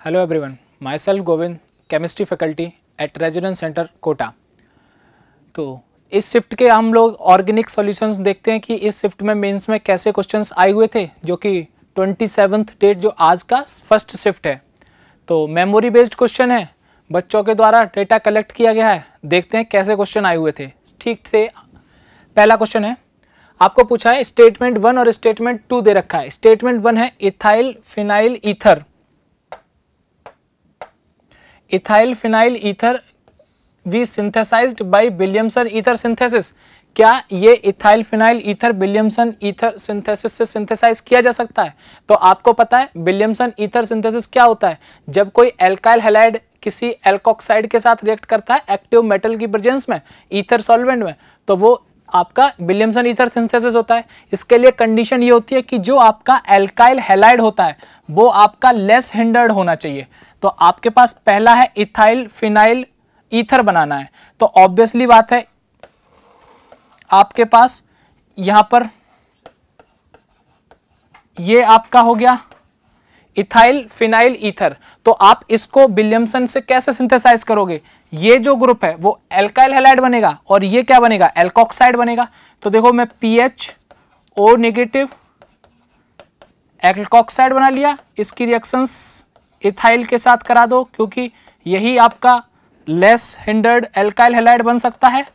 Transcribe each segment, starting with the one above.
Hello everyone, myself Govind, chemistry faculty at residence centre Kota. तो इस shift के हम लोग ऑर्गेनिक सॉल्यूशंस देखते हैं कि इस शिफ्ट में मेंस में कैसे क्वेश्चंस आए हुए थे, जो कि 27th डेट जो आज का फर्स्ट शिफ्ट है। तो मेमोरी बेस्ड क्वेश्चन है, बच्चों के द्वारा डेटा कलेक्ट किया गया है। देखते हैं कैसे क्वेश्चन आए हुए थे। ठीक थे। पहला क्वेश्चन है, आपको पूछा है स्टेटमेंट 1 और स्टेटमेंट 2 दे रखा है। स्टेटमेंट 1 है ethyl phenyl ether, ethyl phenyl ether we synthesized by Williamson ether synthesis. क्या ये ethyl phenyl ether Williamson ether synthesis से सिंथेसाइज किया जा सकता है? तो आपको पता है विलियमसन ईथर सिंथेसिस क्या होता है। जब कोई एल्काइल हैलाइड किसी एल्कोक्साइड के साथ रिएक्ट करता है एक्टिव मेटल की प्रेजेंस में, ईथर सॉल्वेंट में, तो वो आपका विलियमसन ईथर सिंथेसिस होता है। इसके लिए कंडीशन ये होती है कि जो आपका एल्काइल हैलाइड होता है वो आपका लेस हिंडर्ड होना चाहिए। तो आपके पास पहला है इथाइल फिनाइल ईथर बनाना है, तो ऑब्वियसली बात है आपके पास यहां पर ये आपका हो गया इथाइल फिनाइल ईथर। तो आप इसको विलियमसन से कैसे सिंथेसाइज करोगे? ये जो ग्रुप है वो एल्काइल हैलाइड बनेगा और ये क्या बनेगा? एल्कोक्साइड बनेगा। तो देखो मैं PHO नेगेटिव एल्कोक्साइड बना लिया। इसकी रिएक्शंस इथाइल के साथ करा दो, क्योंकि यही आपका लेस हिंडर्ड एल्काइल हैलाइड बन सकता है।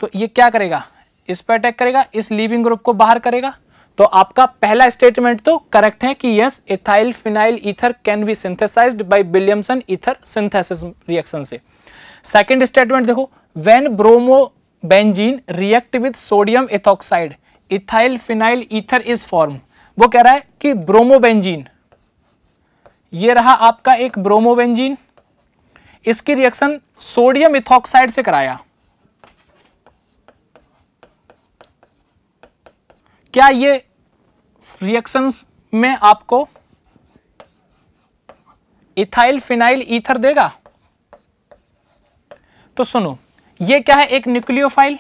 तो ये क्या करेगा? इस पर अटैक करेगा, इस लीविंग ग्रुप को बाहर करेगा। तो आपका पहला स्टेटमेंट तो करेक्ट है कि yes, ethyl phenyl ether can be synthesized by Williamson ether synthesis reaction से। सेकंड स्टेटमेंट देखो, when bromo benzene react with sodium ethoxide ethyl phenyl ether is form. वो कह रहा है कि ब्रोमोबेंजीन, ये रहा आपका एक ब्रोमोबेंजीन, इसकी रिएक्शन सोडियम इथॉक्साइड से कराया। क्या ये रिएक्शंस में आपको इथाइल फिनाइल ईथर देगा? तो सुनो, ये क्या है? एक न्यूक्लियोफाइल।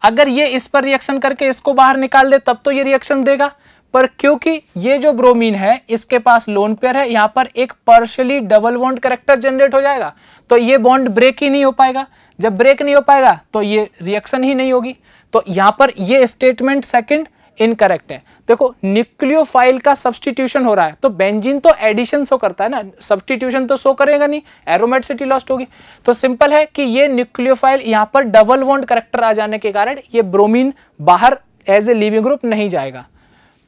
अगर ये इस पर रिएक्शन करके इसको बाहर निकाल दे तब तो ये रिएक्शन देगा, पर क्योंकि ये जो ब्रोमीन है इसके पास लोन पेयर है, यहां पर एक partially double bond character generate हो जाएगा, तो ये बॉन्ड ब्रेक ही नहीं हो पाएगा। जब ब्रेक नहीं हो पाएगा तो ये रिएक्शन ही नहीं होगी। तो यहां पर ये स्टेटमेंट सेकंड इनकरेक्ट है। देखो न्यूक्लियोफाइल का सब्स्टिट्यूशन हो रहा है, तो बेंजीन तो एडिशन शो करता है ना, सब्स्टिट्यूशन तो शो करेगा नहीं, एरोमेटिसिटी लॉस्ट होगी। तो सिंपल है कि ये न्यूक्लियोफाइल यहां पर डबल बॉन्ड कैरेक्टर आ जाने के कारण ये ब्रोमीन बाहर एज ए लीविंग ग्रुप नहीं जाएगा।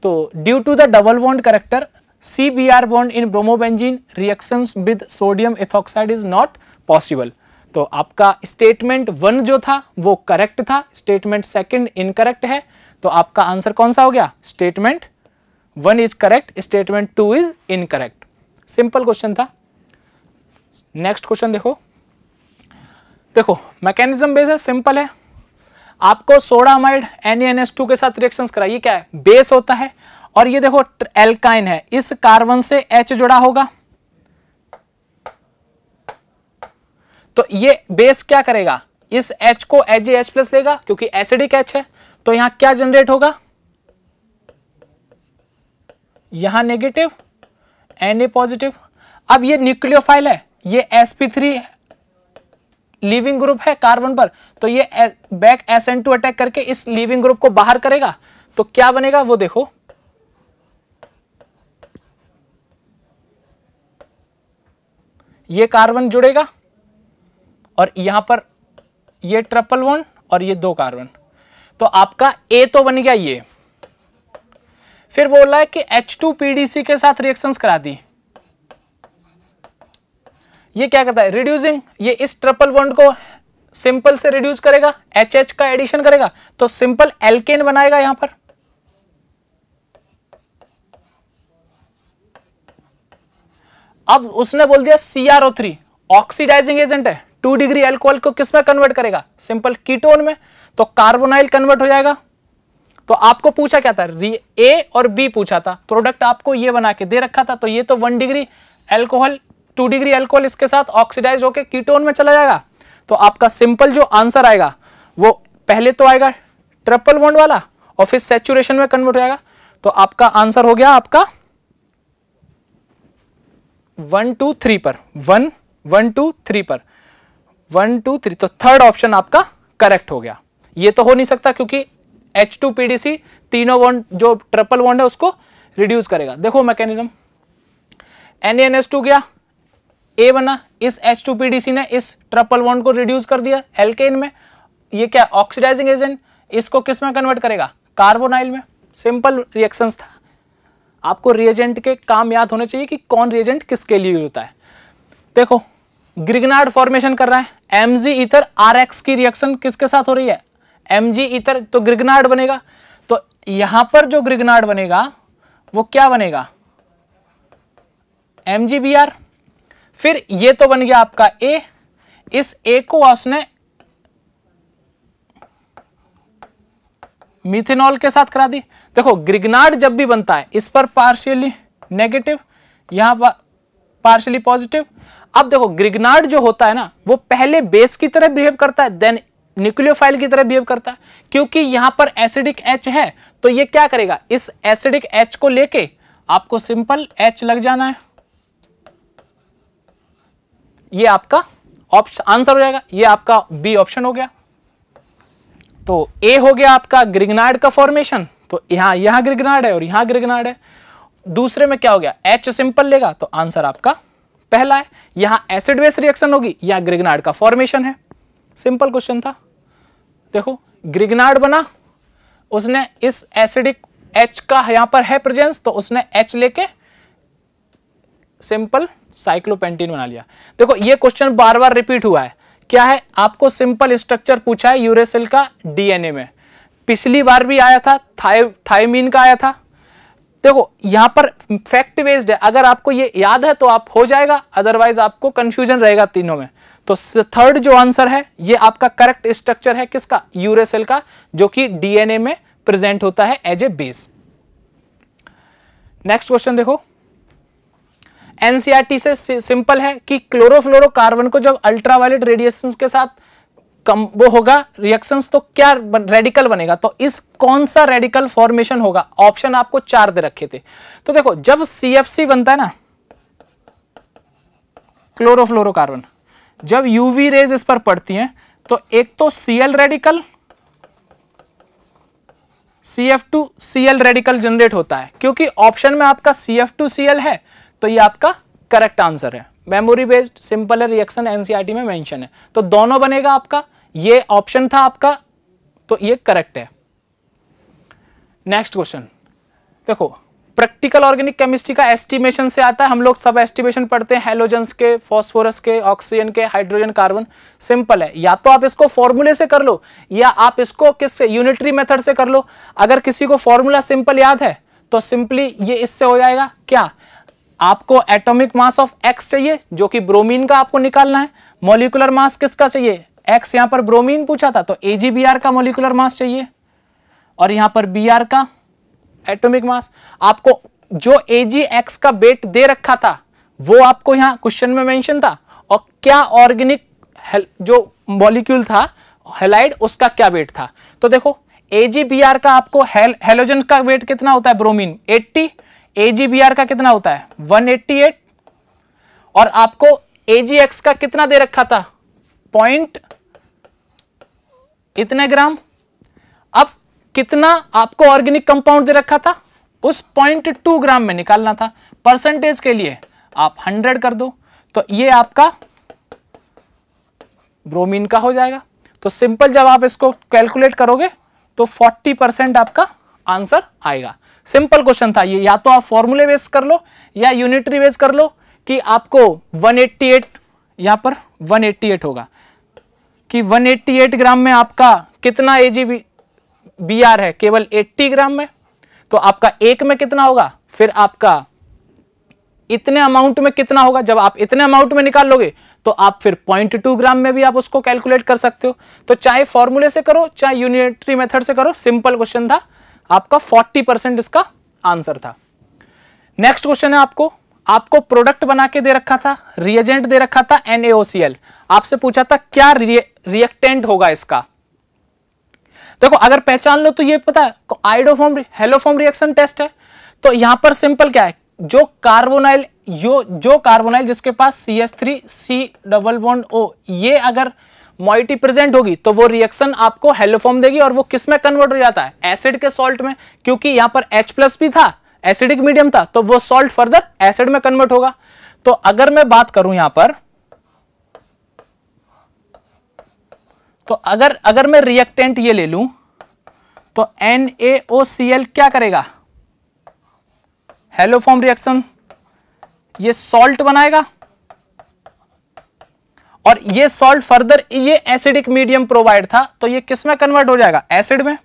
तो due to the double bond character CBr bond in bromobenzene reactions with sodium ethoxide is not possible. तो आपका स्टेटमेंट 1 जो था वो करेक्ट था, स्टेटमेंट सेकंड इनकरेक्ट है। तो आपका आंसर कौन सा हो गया? Statement 1 is correct, statement 2 is incorrect. Simple question था। नेक्स्ट क्वेश्चन देखो, देखो मैकेनिज्म बेस है, सिंपल है। आपको सोडामाइड NaNH2 के साथ रिएक्शंस कराइए, क्या है? बेस होता है, और ये देखो एल्काइन है, इस कार्बन से H जुड़ा होगा, तो ये बेस क्या करेगा? इस H को H+ लेगा, क्योंकि एसिडिक H है। तो यहां क्या जनरेट होगा? यहां नेगेटिव Na पॉजिटिव। अब ये न्यूक्लियोफाइल है, ये sp3 लीविंग ग्रुप है कार्बन पर, तो ये बैक SN2 अटैक करके इस लीविंग ग्रुप को बाहर करेगा। तो क्या बनेगा वो देखो, ये कार्बन जुड़ेगा और यहां पर ये ट्रिपल बॉन्ड और ये 2 कार्बन। तो आपका A तो बन गया ये। फिर बोल रहा है कि H2PDC के साथ रिएक्शंस करा दी। ये क्या करता है? रिड्यूसिंग, ये इस ट्रिपल बॉन्ड को सिंपल से रिड्यूस करेगा, HH का एडिशन करेगा, तो सिंपल एल्केन बनाएगा यहां पर। अब उसने बोल दिया CrO3 ऑक्सीडाइजिंग एजेंट है, 2 डिग्री अल्कोहल को किस में कन्वर्ट करेगा? सिंपल कीटोन में, तो कार्बोनाइल कन्वर्ट हो जाएगा। तो आपको पूछा क्या था? A और B पूछा था, प्रोडक्ट आपको ये बना के दे रखा था। तो ये तो 1 डिग्री अल्कोहल 2 डिग्री अल्कोहल इसके साथ ऑक्सीडाइज होकर कीटोन में चला जाएगा। तो आपका सिंपल जो आंसर आएगा वो पहले तो आएगा ट्रिपल बॉन्ड वाला और फिर सैचुरेशन में कन्वर्ट हो जाएगा। तो आपका आंसर हो गया आपका 1 2 3 पर 1 1 2 3 पर 1 2 3, तो थर्ड ऑप्शन आपका करेक्ट हो गया। ये तो हो नहीं सकता क्योंकि H2PDC तीनों बॉन्ड जो ट्रिपल बॉन्ड है उसको रिड्यूस करेगा। देखो मैकेनिज्म, NaNH2 गया, A बना, इस H2PDC ने इस ट्रिपल बॉन्ड को रिड्यूस कर दिया एल्केन में। ये क्या ऑक्सीडाइजिंग एजेंट, इसको किस में कन्वर्ट करेगा, कार्बोनाइल में। सिंपल रिएक्शंस था। आपको रिएजेंट के काम याद होने चाहिए कि कौन रिएजेंट किसके लिए होता है। देखो ग्रिग्नार्ड फॉर्मेशन कर रहा है, Mg ईथर RX की रिएक्शन किसके साथ हो रही है, Mg ईथर, तो ग्रिग्नार्ड बनेगा। तो यहां पर जो ग्रिग्नार्ड बनेगा वो क्या बनेगा, MgBr। फिर ये तो बन गया आपका A, इस A को उसने मिथेनॉल के साथ करा दी। देखो ग्रिग्नार्ड जब भी बनता है इस पर पार्शियली नेगेटिव, यहां पर पार्शियली पॉजिटिव। अब देखो ग्रिग्नार्ड जो होता है ना वो पहले बेस की तरह बिहेव करता है, देन न्यूक्लियोफाइल की तरह बिहेव करता है। क्योंकि यहां पर एसिडिक H है तो ये क्या करेगा, इस एसिडिक H को लेके आपको सिंपल H लग जाना है, ये आपका ऑप्शन आंसर हो जाएगा। ये आपका बी ऑप्शन हो गया। तो ए हो गया आपका ग्रिग्नार्ड का फॉर्मेशन, तो यहां ग्रिग्नार्ड है और यहां ग्रिग्नार्ड है। दूसरे में क्या हो गया, H सिंपल लेगा तो आंसर आपका पहला है। यहां एसिड बेस रिएक्शन होगी, यहां ग्रिग्नार्ड का फॉर्मेशन है। सिंपल क्वेश्चन था। देखो ग्रिग्नार्ड बना, उसने इस एसिडिक H का यहां पर है प्रेजेंस, तो उसने H लेके सिंपल साइक्लोपेंटीन बना लिया। देखो ये क्वेश्चन बार बार रिपीट हुआ है। क्या है, आपको सिंपल स्ट्रक्चर पूछा है यूरेसिल का डीएनए में। पिछली बार भी आया था, थायमीन का आया था। देखो यहां पर फैक्ट बेस्ड है, अगर आपको ये याद है तो आप हो जाएगा, अदरवाइज आपको कंफ्यूजन रहेगा तीनों में। तो थर्ड जो आंसर है ये आपका करेक्ट स्ट्रक्चर है किसका, यूरेसिल का, जो कि डीएनए में प्रेजेंट होता है as a base. Next question देखो, एनसीईआरटी से सिंपल है कि क्लोरोफ्लोरोकार्बन को जब अल्ट्रावायलेट रेडिएशंस के साथ कम वो होगा रिएक्शंस तो क्या रेडिकल बनेगा, तो इस कौन सा रेडिकल फॉर्मेशन होगा। ऑप्शन आपको 4 दे रखे थे। तो देखो जब CFC बनता है ना क्लोरोफ्लोरोकार्बन, जब यूवी रेज इस पर पड़ती हैं तो एक तो Cl radical, CF2Cl radical generate होता है। क्योंकि ऑप्शन में आपका CF2Cl है तो ये आपका करेक्ट आंसर है। मेमोरी बेस्ड सिंपल है रिएक्शन, एनसीईआरटी में मेंशन है, तो दोनों बनेगा आपका। ये ऑप्शन था आपका, तो ये करेक्ट है। नेक्स्ट क्वेश्चन देखो, प्रैक्टिकल ऑर्गेनिक केमिस्ट्री का एस्टिमेशन से आता है। हम लोग सब एस्टिमेशन पढ़ते हैं, हेलोजेंस के, फास्फोरस के, ऑक्सीजन के, हाइड्रोजन, कार्बन। सिंपल है, या तो आप इसको फॉर्मूले से कर लो या आप इसको किससे, यूनिटरी मेथड से कर लो। अगर किसी को फॉर्मूला सिंपल याद है तो सिंपली ये इससे हो जाएगा। क्या आपको एटॉमिक मास ऑफ X चाहिए जो कि ब्रोमीन का आपको निकालना है, मॉलिक्यूलर मास किसका चाहिए, X, यहां पर ब्रोमीन पूछा था तो AgBr का मॉलिक्यूलर मास चाहिए और यहां पर Br का एटॉमिक मास। आपको जो AgX का वेट दे रखा था वो आपको यहां क्वेश्चन में मेंशन था, और क्या ऑर्गेनिक जो मॉलिक्यूल था हैलाइड उसका क्या वेट था। तो देखो AgBr का आपको हेलोजन का वेट कितना होता है, ब्रोमीन 80, AgBr का कितना होता है 188, और आपको AgX का कितना दे रखा था, पॉइंट इतने ग्राम। अब कितना आपको ऑर्गेनिक कंपाउंड दे रखा था, उस 0.2 ग्राम में निकालना था। परसेंटेज के लिए आप 100 कर दो तो ये आपका ब्रोमीन का हो जाएगा। तो सिंपल जब आप इसको कैलकुलेट करोगे तो 40% आपका आंसर आएगा। सिंपल क्वेश्चन था ये, या तो आप फॉर्मूले बेस कर लो या यूनिटरी बेस कर लो कि आपको 188, यहां पर 188 होगा कि 188 ग्राम में आपका कितना AgBr है, केवल 80 ग्राम में। तो आपका एक में कितना होगा, फिर आपका इतने अमाउंट में कितना होगा। जब आप इतने अमाउंट में निकाल लोगे तो आप फिर 0.2 ग्राम में भी आप उसको कैलकुलेट कर सकते हो। तो चाहे फॉर्मूले से करो चाहे यूनिटरी मेथड से करो, सिंपल क्वेश्चन था आपका। 40% इसका आंसर था। नेक्स्ट क्वेश्चन है आपको प्रोडक्ट बना के दे रखा था, रिएजेंट दे रखा था NaOCl। आपसे पूछा था क्या रिएक्टेंट होगा इसका। देखो अगर पहचान लो तो ये पता है आइडोफॉर्म हेलोफॉर्म रिएक्शन टेस्ट है। तो यहां पर सिंपल क्या है, जो कार्बोनाइल जिसके पास CH3C डबल बॉन्ड O ये अगर मॉइटी प्रेजेंट होगी तो वो रिएक्शन आपको हेलोफॉर्म देगी और वो किस में कन्वर्ट हो जाता है, एसिड के सॉल्ट में, क्योंकि यहां पर H+ भी था, एसिडिक मीडियम था, तो वो सॉल्ट फर्दर एसिड में कन्वर्ट होगा। तो अगर मैं बात करूं यहां पर, तो अगर मैं रिएक्टेंट ये ले लूं तो NaOCl क्या करेगा, हेलोफॉर्म रिएक्शन, ये सॉल्ट बनाएगा और ये सॉल्ट फर्दर ये एसिडिक मीडियम प्रोवाइड था तो ये किस में कन्वर्ट हो जाएगा, एसिड में।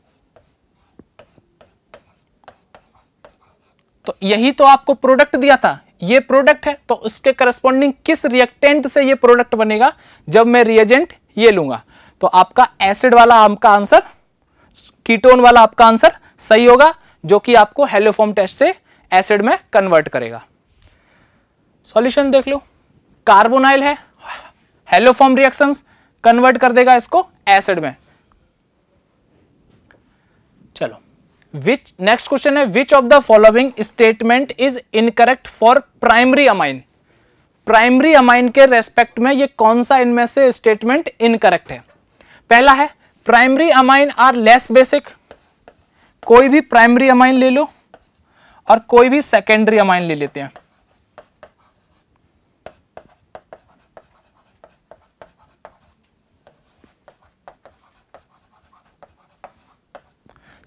तो यही तो आपको प्रोडक्ट दिया था, ये प्रोडक्ट है, तो उसके करस्पॉन्डिंग किस रिएक्टेंट से ये प्रोडक्ट बनेगा जब मैं रिएजेंट ये लूंगा। तो आपका एसिड वाला आपका आंसर, कीटोन वाला आपका आंसर सही होगा, जो कि आपको हेलोफॉर्म टेस्ट से एसिड में कन्वर्ट करेगा। सॉल्यूशन देख लो, कार्बोनाइल है, हेलोफॉर्म रिएक्शंस कन्वर्ट कर देगा इसको एसिड में। चलो नेक्स्ट क्वेश्चन है, which of the following statement is incorrect for primary amine. Primary amine के रेस्पेक्ट में ये कौन सा इनमें से स्टेटमेंट इनकरेक्ट है। पहला है primary amine are less basic, कोई भी प्राइमरी अमाइन ले लो और कोई भी सेकेंडरी अमाइन ले लेते हैं।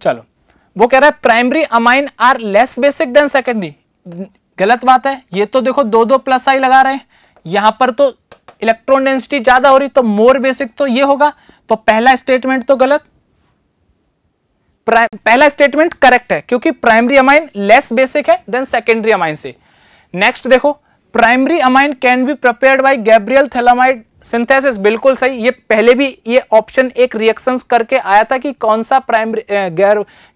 चलो वो कह रहा है primary amine are less basic than secondary, गलत बात है। ये तो देखो 2 प्लस आई लगा रहे हैं, यहां पर तो इलेक्ट्रॉन डेंसिटी ज्यादा हो रही, तो मोर बेसिक तो ये होगा, तो पहला स्टेटमेंट तो गलत, पहला स्टेटमेंट करेक्ट है क्योंकि प्राइमरी अमाइन लेस बेसिक है देन सेकेंडरी अमाइन से। नेक्स्ट देखो, primary amine can be prepared by Gabriel phthalimide synthesis, बिल्कुल सही। ये पहले भी ये ऑप्शन एक रिएक्शंस करके आया था कि कौन सा प्राइमरी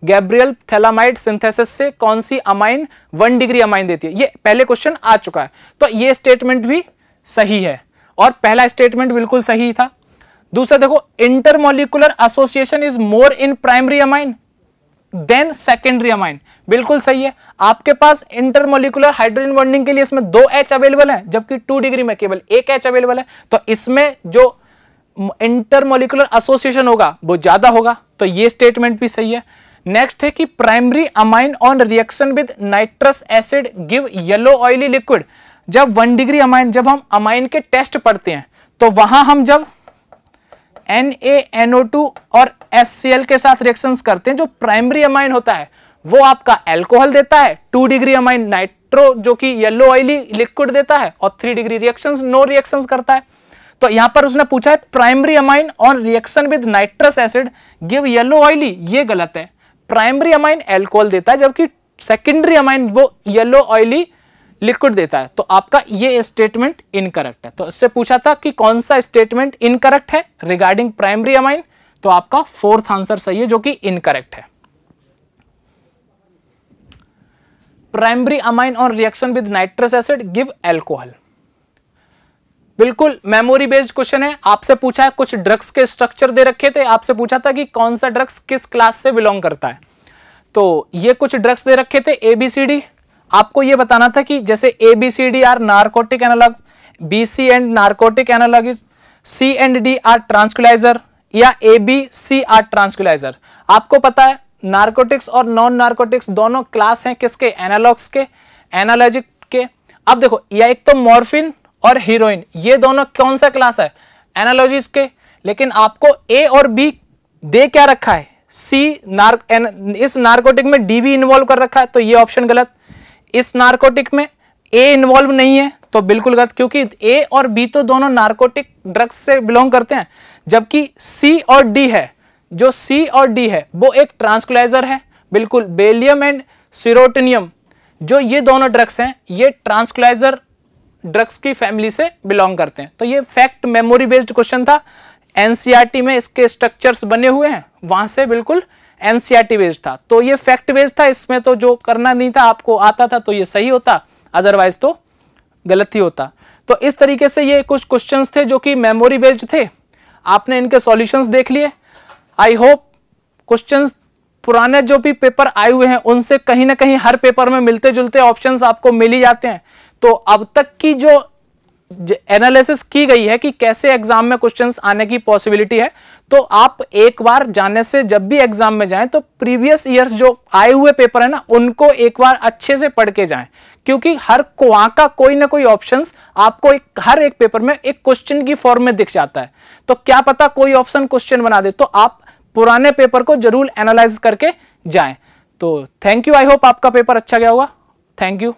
गैब्रियल थैलामाइड सिंथेसिस से कौन सी अमाइन 1 डिग्री अमाइन देती है, ये पहले क्वेश्चन आ चुका है। तो ये स्टेटमेंट भी सही है और पहला स्टेटमेंट बिल्कुल सही था। दूसरा देखो, intermolecular association is more in primary amine than secondary amine, बिल्कुल सही है। आपके पास इंटरमोलिकुलर हाइड्रोजन बॉन्डिंग के लिए इसमें 2 H अवेलेबल है, जबकि 2 डिग्री में केवल 1 H अवेलेबल है, तो इसमें जो इंटरमोलिकुलर एसोसिएशन होगा वो ज्यादा होगा, तो ये स्टेटमेंट भी सही है। नेक्स्ट है कि primary amine on reaction with nitrous acid give yellow oily liquid. जब 1 डिग्री अमाइन, जब हम अमाइन के टेस्ट पढ़ते हैं तो वहां हम जब NaNO2 और HCl के साथ रिएक्शंस करते हैं, जो प्राइमरी अमाइन होता है वो आपका अल्कोहल देता है, 2 डिग्री अमाइन नाइट्रो जो कि येलो ऑयली लिक्विड देता है, और 3 डिग्री रिएक्शंस नो रिएक्शंस करता है। तो यहां पर उसने पूछा है primary amine on reaction with nitrous acid give yellow oily, ये गलत है। प्राइमरी अमाइन अल्कोहल देता है जबकि सेकेंडरी अमाइन वो येलो ऑयली लिक्विड देता है, तो आपका ये स्टेटमेंट इनकरेक्ट है। तो इससे पूछा था कि कौन सा स्टेटमेंट इनकरेक्ट है रिगार्डिंग प्राइमरी अमाइन, तो आपका 4th आंसर सही है जो कि इनकरेक्ट है। Primary amine on reaction with nitrous acid give alcohol, बिल्कुल मेमोरी बेस्ड क्वेश्चन है। आपसे पूछा है, कुछ ड्रग्स के स्ट्रक्चर दे रखे थे, आपसे पूछा था कि कौन सा ड्रग्स किस क्लास से बिलोंग करता है, तो ये कुछ ड्रग्स दे रखे थे ABCD, आपको ये बताना था कि जैसे ABCD are narcotic analogue, BC and narcotic analogue, C and D are tranquilliser, या ABC आर ट्रांसक्युलाइजर। आपको पता है नार्कोटिक्स और नॉन नार्कोटिक्स दोनों क्लास हैं किसके, एनालॉग्स के, एनालॉजिक के। अब देखो, या एक तो मॉर्फिन और हीरोइन, ये दोनों कौन सा क्लास है, एनालॉजिक्स के, लेकिन आपको A और B दे क्या रखा है, इस नार्कोटिक में D भी इन्वॉल्व कर रखा है, तो ये ऑप्शन गलत। इस नार्कोटिक में A इन्वॉल्व नहीं है, तो बिल्कुल गलत, क्योंकि A और B तो दोनों नार्कोटिक ड्रग्स से बिलोंग करते हैं, जबकि C और D है, जो C और D है वो एक ट्रांसक्युलाइजर है, बिल्कुल। बेलियम एंड सिरोटिनियम जो ये दोनों ड्रग्स हैं, ये ट्रांसक्युलाइजर ड्रग्स की फैमिली से बिलोंग करते हैं। तो ये फैक्ट मेमोरी बेस्ड क्वेश्चन था, NCERT में इसके स्ट्रक्चर्स बने हुए हैं, वहां से बिल्कुल NCERT बेस्ड था, तो ये फैक्ट बेस्ड था, इसमें तो जो करना नहीं था आपको आता था तो ये सही होता, अदरवाइज तो गलत ही होता। तो इस तरीके से ये कुछ क्वेश्चंस थे जो कि मेमोरी बेस्ड थे, आपने इनके सॉल्यूशंस देख लिए। आई होप क्वेश्चंस पुराने जो भी पेपर आए हुए हैं उनसे कहीं ना कहीं हर पेपर में मिलते जुलते ऑप्शंस आपको मिल ही जाते हैं। तो अब तक की जो एनालिसिस की गई है कि कैसे एग्जाम में क्वेश्चंस आने की पॉसिबिलिटी है, तो आप एक बार जाने से जब भी एग्जाम में जाएं तो प्रीवियस ईयर्स जो आए हुए पेपर है ना उनको एक बार अच्छे से पढ़ के जाएं, क्योंकि हर वहां का कोई ना कोई ऑप्शंस आपको हर एक पेपर में एक क्वेश्चन की फॉर्म में दिख जाता है। तो क्या पता कोई ऑप्शन क्वेश्चन बना दे, तो आप पुराने पेपर को जरूर एनालाइज करके जाएं। तो थैंक यू, आई होप आपका पेपर अच्छा गया होगा। Thank you.